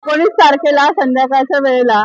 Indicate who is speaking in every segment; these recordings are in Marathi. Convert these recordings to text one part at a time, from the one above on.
Speaker 1: 19 तारखेला संध्याकाळच्या वेळेला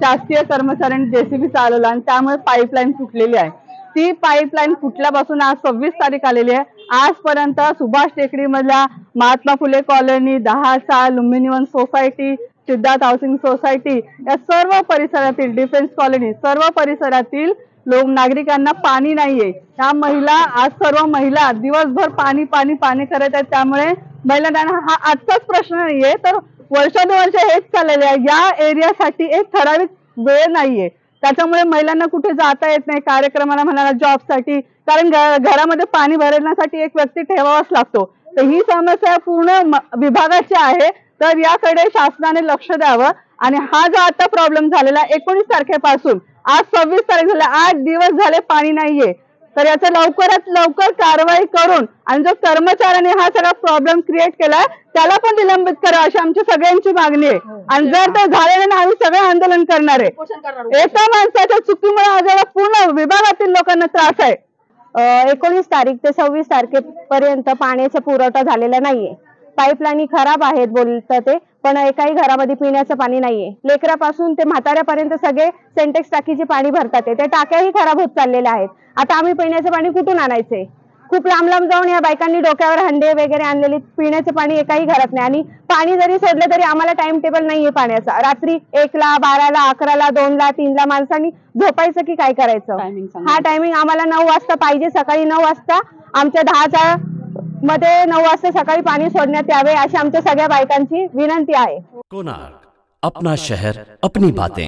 Speaker 1: शासकीय कर्मचाऱ्यांनी जेसीबी चालवला आणि त्यामुळे पाईपलाईन फुटलेली आहे। ती पाईपलाईन फुटल्यापासून आज 26 तारीख आलेली आहे। आजपर्यंत सुभाष टेकडी मधल्या Mahatma Phule colony, 10 Lumbini Van society, Siddharth housing society या सर्व परिसरातील, डिफेन्स कॉलनी, सर्व परिसरातील नागरिकांना पाणी नाहीये। त्या महिला, आज सर्व महिला दिवसभर पाणी पाणी पाणी करत आहेत। त्यामुळे महिलांना हा आजचाच प्रश्न नाहीये, तर वर्षानुवर्ष हेच चाललेले आहे। या एरियासाठी एक ठराविक वेळ नाहीये, त्याच्यामुळे महिलांना कुठे जाता येत नाही, कार्यक्रमाला म्हणा, जॉबसाठी, कारण घरामध्ये पाणी भरण्यासाठी एक व्यक्ती ठेवावाच लागतो। तर ही समस्या पूर्ण विभागाची आहे, तर याकडे शासनाने लक्ष द्यावं। आणि हा जो आता प्रॉब्लेम झालेला 19 तारखेपासून आज 26 तारीख झाले, 8 दिवस झाले पाणी नाहीये, तर याचं लवकरात लवकर कारवाई करून आणि जो कर्मचाऱ्याने हा सगळा प्रॉब्लेम क्रिएट केलाय त्याला पण निलंबित करा, अशी आमची सगळ्यांची मागणी आहे। आणि जर ते झालेलं नाही, आम्ही सगळे आंदोलन करणार आहे। एका माणसाच्या चुकीमुळे आज पूर्ण विभागातील लोकांना त्रास आहे।
Speaker 2: 19 तारीख ते 26 तारखेपर्यंत पाण्याचा पुरवठा झालेला नाहीये। पाईपलाईन खराब आहेत बोलतात ते, पण एकाही घरामध्ये पिण्याचं पाणी नाहीये। लेकरापासून ते म्हाताऱ्यापर्यंत सगळे सेंटेक्स टाकीचे पाणी भरतात, ते टाक्याही खराब होत चाललेल्या आहेत। आता आम्ही पिण्याचं पाणी कुठून आणायचंय? खूप लांब लांब जाऊन या बायकांनी डोक्यावर हंडे वगैरे आणलेली, पिण्याचं पाणी एकाही घरात नाही। आणि पाणी जरी सोडलं तरी आम्हाला टाइम टेबल नाहीये पाण्याचा। रात्री 1ला, 12ला, 11ला, 2ला, 3ला माणसांनी झोपायचं की काय करायचं? हा टायमिंग आम्हाला 9 वाजता पाहिजे, सकाळी 9 वाजता। आमच्या 10च्या मध्ये 9 वाजता सकाळी पाणी सोडण्यात यावे, अशी आमच्या सगळ्या बायकांची विनंती आहे।
Speaker 3: कोणार्क, अपना शहर, अपनी बातें।